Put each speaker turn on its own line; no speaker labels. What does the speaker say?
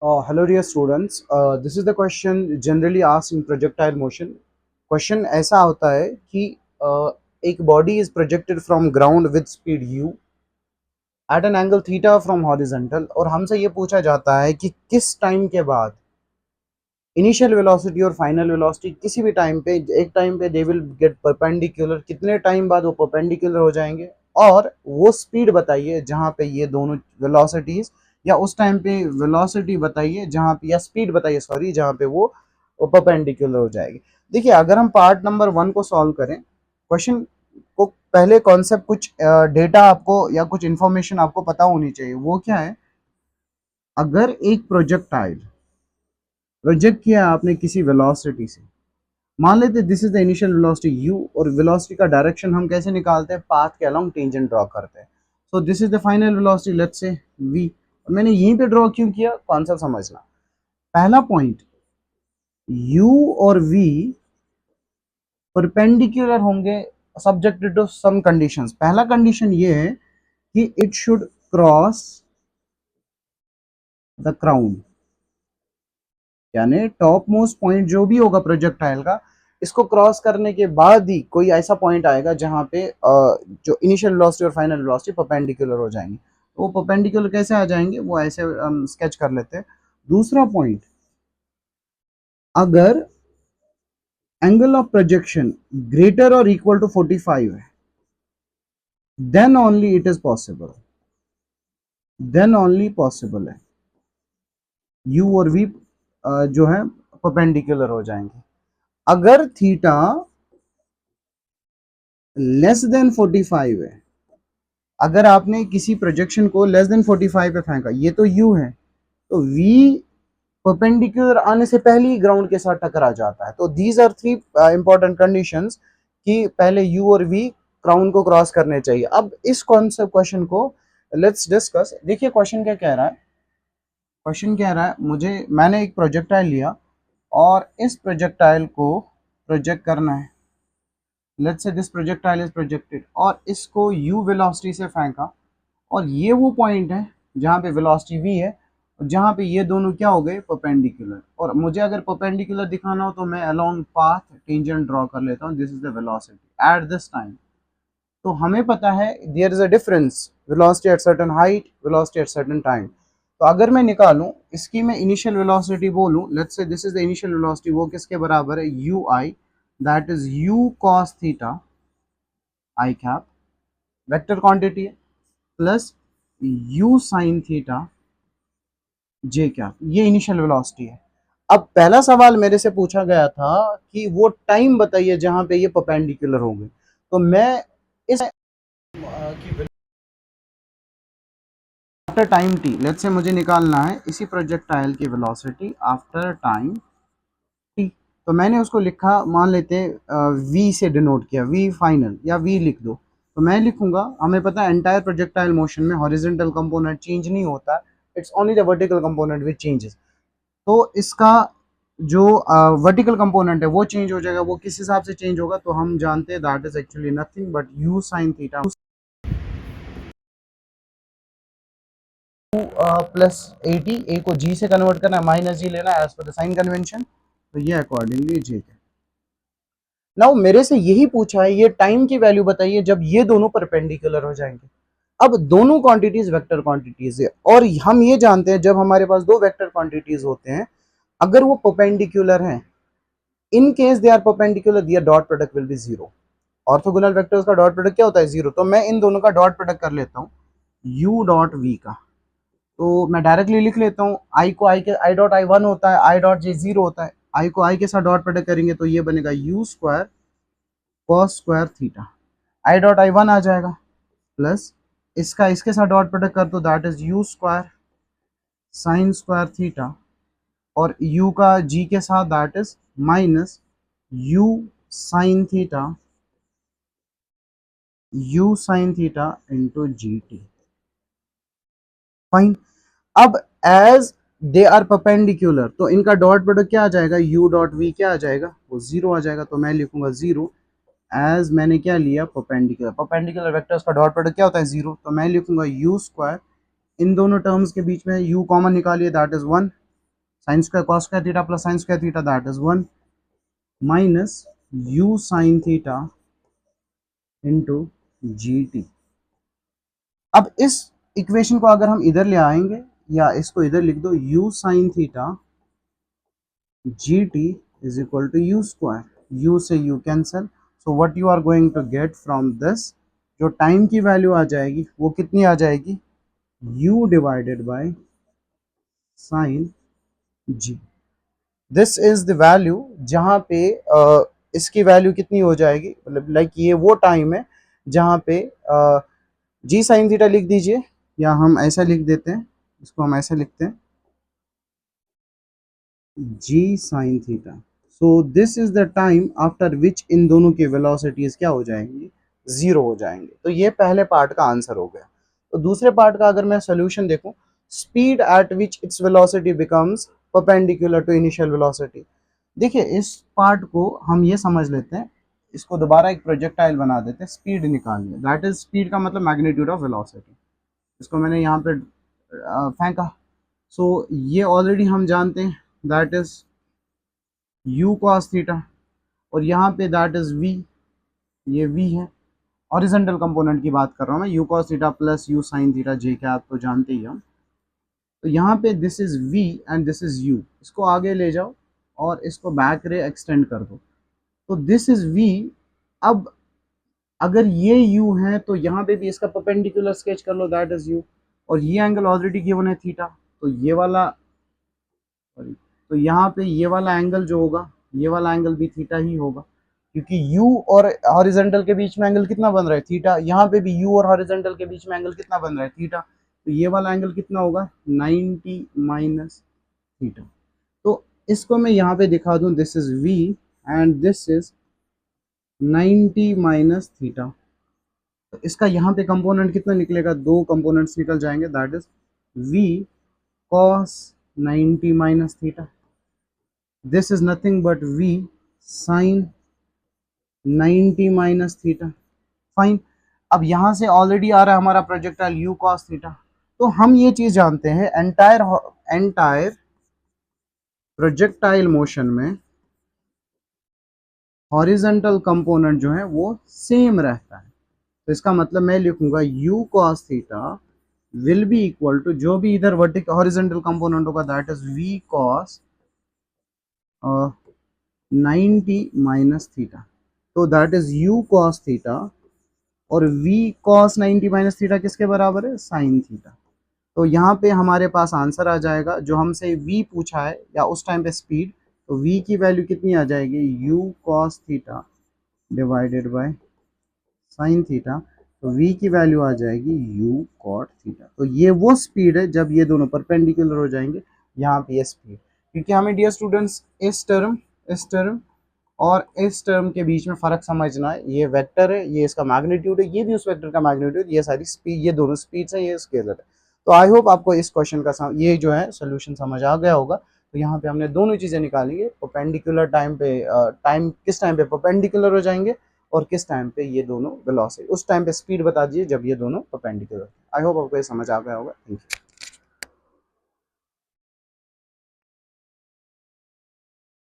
Hello dear students, this is the question generally asked in projectile motion. Question ऐसा होता है कि एक body is projected from ground with speed u at an angle theta from horizontal और हमसे ये पूछा जाता है कि किस टाइम के बाद इनिशियल वेलोसिटी और फाइनल वेलोसिटी किसी भी टाइम पे एक टाइम पे दे विल गेट परपेंडिकुलर, कितने टाइम बाद वो परपेंडिकुलर हो जाएंगे और वो स्पीड बताइए जहाँ पे ये दोनों वेलोसिटीज या उस टाइम पे वेलोसिटी बताइए जहाँ पे या स्पीड बताइए सॉरी जहाँ पे वो परपेंडिकुलर हो जाएगी। देखिए अगर हम पार्ट नंबर 1 को सॉल्व करें क्वेश्चन को पहले कॉन्सेप्ट कुछ डेटा आपको या कुछ इंफॉर्मेशन आपको पता होनी चाहिए। वो क्या है? अगर एक प्रोजेक्टाइल प्रोजेक्ट किया आपने किसी वेलोसिटी से, मान लेते this is the initial velocity u और वेलोसिटी का डायरेक्शन हम कैसे निकालते हैं? पाथ के अलोंग टेंजेंट ड्रॉ करते हैं। सो this is the final velocity let's say v। मैंने यहीं पे ड्रॉ क्यों किया? कॉन्सेप्ट समझना। पहला पॉइंट, u और v परपेंडिकुलर होंगे सब्जेक्टेड टू सम कंडीशंस। पहला कंडीशन ये है कि it should cross the crown, यानी टॉप मोस्ट पॉइंट जो भी होगा प्रोजेक्टाइल का, इसको क्रॉस करने के बाद ही कोई ऐसा पॉइंट आएगा जहां पे जो इनिशियल वेलोसिटी और फाइनल वेलोसिटी परपेंडिकुलर हो जाएंगे। तो वो परपेंडिकुलर कैसे आ जाएंगे वो ऐसे स्केच कर लेते हैं। दूसरा पॉइंट, अगर एंगल ऑफ प्रोजेक्शन ग्रेटर और इक्वल टू 45 है then only it is possible, then only possible है u और v जो है परपेंडिकुलर हो जाएंगे। अगर थीटा लेस देन 45 है, अगर आपने किसी प्रोजेक्शन को लेस देन 45 पे फेंका, ये तो u है, तो v परपेंडिकुलर आने से पहले ही ग्राउंड के साथ टकरा जाता है। तो these are three important conditions कि पहले u और v क्राउन को क्रॉस करने चाहिए। अब इस कॉन्सेप्ट क्वेश्चन को लेट्स डिस्कस। देखिए क्वेश्चन क्या कह रहा है? क्वेश्चन कह रहा है मैंने एक प्रोजेक्टाइल लिया और इस प्रोजेक्टाइल को प्रोजेक्ट करना है। Let's say this projectile is projected और इसको u वेलोसिटी से फेंका और ये वो पॉइंट है जहाँ पे वेलोसिटी v है और जहाँ पे ये दोनों क्या हो गए? परपेंडिकुलर। और मुझे अगर परपेंडिकुलर दिखाना हो तो मैं अलोंग पाथ टेंजेंट ड्रॉ कर लेता हूँ। This is the velocity at this time. तो हमें पता है there is a difference velocity at certain height, velocity at certain time. तो अगर मैं निकालूं इसकी, मैं इनिशियल वेलोसिटी बोलूं, let's say this is the initial velocity, वो किसके बराबर है? U i, that is u cos theta i cap, vector quantity है, plus u sine theta j cap, ये इनिशियल वेलोसिटी है। अब पहला सवाल मेरे से पूछा गया था कि वो टाइम बताइए जहां पे ये परपेंडिकुलर होंगे। तो मैं इस after time T, let's say मुझे निकालना है इसी प्रोजेक्टाइल की वेलोसिटी आफ्टर टाइम टी। तो मैंने उसको लिखा, मान लेते वी से डिनोट किया, वी फाइनल या वी लिख दो। तो मैं लिखूंगा, हमें पता है एंटायर प्रोजेक्टाइल मोशन में हॉरिजॉन्टल कंपोनेंट चेंज नहीं होता, it's only the vertical component which changes. तो इसका जो वर्टिकल कंपोनेंट है वो चेंज हो जाएगा। वो किस हिसाब से चेंज होगा? तो हम जानते हैं that is actually nothing but you sine theta plus 80, ए को जी से कन्वर्ट करना है, माइनस जी लेना है as per the sign convention. तो ये अकॉर्डिंगली जे है। नाउ मेरे से यही पूछा है ये टाइम की वैल्यू बताइए जब ये दोनों परपेंडिकुलर हो जाएंगे। अब दोनों क्वांटिटीज वेक्टर क्वांटिटीज है और हम ये जानते हैं जब हमारे पास दो वेक्टर क्वांटिटीज होते हैं, अगर वो परपेंडिकुलर हैं, in case they are perpendicular, their dot product will be zero. Orthogonal vectors का डॉट प्रोडक्ट क्या होता है? जीरो। तो मैं इन दोनों का डॉट प्रोडक्ट कर लेता हूँ u डॉट v का। तो मैं डायरेक्टली लिख लेता हूँ, आई को आई के आई डॉट आई वन होता है, आई डॉट जे जीरो होता है। आई को आई के साथ डॉट प्रोडक्ट करेंगे तो ये बनेगा u square cos square theta, i dot i one आ जाएगा, प्लस इसका इसके साथ डॉट प्रोडक्ट कर दो, that is u square sine square theta, और u का g के साथ that is minus u sine theta, u sine theta into g t. Fine. अब एज दे आर परपेंडिकुलर तो इनका डॉट प्रोडक्ट क्या आ जाएगा? u डॉट v क्या आ जाएगा? वो जीरो आ जाएगा। तो मैं लिखूंगा जीरो एज मैंने क्या लिया? परपेंडिकुलर। परपेंडिकुलर वेक्टर्स का डॉट प्रोडक्ट क्या होता है? जीरो। तो मैं लिखूंगा u स्क्वायर, इन दोनों टर्म्स के बीच में u कॉमन निकालिए, that is one, sine square cos square theta plus sign square theta that is 1 minus you sine theta into g T. अब इस इक्वेशन को अगर हम इधर ले आएंगे या इसको इधर लिख दो, u sine theta g t is equal to u square, u से u cancel, so what you are going to get from this, जो टाइम की वैल्यू आ जाएगी वो कितनी आ जाएगी, u divided by sine g. This is the value जहाँ पे इसकी वैल्यू कितनी हो जाएगी, मतलब लाइक ये वो टाइम है जहाँ पे जी साइन थीटा लिख दीजिए, या हम ऐसा लिख देते हैं, इसको हम ऐसा लिखते हैं g sine theta. So this is the time after which इन दोनों की वेलोसिटीज क्या हो जाएंगी, जीरो हो जाएंगे। तो ये पहले पार्ट का आंसर हो गया। तो दूसरे पार्ट का अगर मैं सोल्यूशन देखूं, speed at which its velocity becomes perpendicular to initial velocity. देखिए इस पार्ट को हम ये समझ लेते हैं, इसको दोबारा एक प्रोजेक्टाइल बना देते हैं, स्पीड निकालनी है, दैट इज स्पीड का मतलब मैग्नीट्यूड ऑफ वेलोसिटी। इसको मैंने यहाँ पे फेंका, सो ये ऑलरेडी हम जानते हैं that is u cos theta, और यहाँ पे दैट इज v, ये v है। हॉरिजॉन्टल कंपोनेंट की बात कर रहा हूँ मैं, u cos theta plus u sin theta j क्या आप तो जानते ही हम। तो यहाँ पे this is v and this is u, इसको आगे ले जाओ और इसको बैक रे एक्सटेंड कर दो, तो दिस इज v। अब अगर ये u है तो यहाँ पे भी इसका परपेंडिकुलर स्केच कर लो, दैट इज u, और ये एंगल ऑलरेडी गिवन है थीटा, तो ये वाला, सॉरी, तो यहाँ पे ये वाला एंगल जो होगा, ये वाला एंगल भी थीटा ही होगा, क्योंकि u और हॉरिजॉन्टल के बीच में एंगल कितना बन रहा है, थीटा। यहाँ पे भी u और हॉरिजॉन्टल के बीच में एंगल कितना बन रहा है, थीटा। तो ये वाला एंगल कितना होगा, 90 माइनस थीटा। तो इसको मैं यहाँ पे दिखा दूं, this is v and this is 90 minus theta. तो इसका यहाँ पे कंपोनेंट कितना निकलेगा, दो कंपोनेंट्स निकल जाएंगे, that is v cos 90 minus theta, this is nothing but v sin 90 minus theta. Fine. अब यहां से ऑलरेडी आ रहा है हमारा प्रोजेक्टाइल u cos थीटा, तो हम ये चीज जानते हैं एंटायर प्रोजेक्टाइल मोशन में हॉरिजॉन्टल कंपोनेंट जो है वो सेम रहता है। तो इसका मतलब मैं लिखूंगा u cos theta will be equal to, जो भी इधर वर्टिकल हॉरिजॉन्टल कंपोनेंट होगा that is v cos 90 minus theta. तो that is u cos theta, और v cos 90 माइनस थीटा किसके बराबर है, साइन थीटा। तो यहाँ पे हमारे पास आंसर आ जाएगा, जो हमसे v पूछा है या उस टाइम पे स्पीड, तो v की वैल्यू कितनी आ जाएगी, u cos theta divided by sine theta. तो v की वैल्यू आ जाएगी u cot थीटा। तो ये वो स्पीड है जब ये दोनों परपेंडिकुलर हो जाएंगे, यहाँ पे ये स्पीड, क्योंकि हमें डियर स्टूडेंट्स इस टर्म और इस टर्म के बीच में फर्क समझना है। ये वेक्टर है, ये इसका मैग्नीट्यूड है, ये भी उस वेक्टर का मैग्नीट्यूड, ये सारी स्पीड, ये दोनों स्पीड्स हैं, ये स्केलर है। तो आई होप आपको इस क्वेश्चन का ये जो है सोल्यूशन समझ आ गया होगा। तो यहाँ पे हमने दोनों चीजें निकाली है, परपेंडिकुलर टाइम पे, टाइम किस टाइम पे परपेंडिकुलर हो जाएंगे और किस टाइम पे ये दोनों वेलोसिटी, उस टाइम पे स्पीड बता दीजिए जब ये दोनों परपेंडिकुलर। आई होप आपको ये समझ आ गया होगा। Thank you.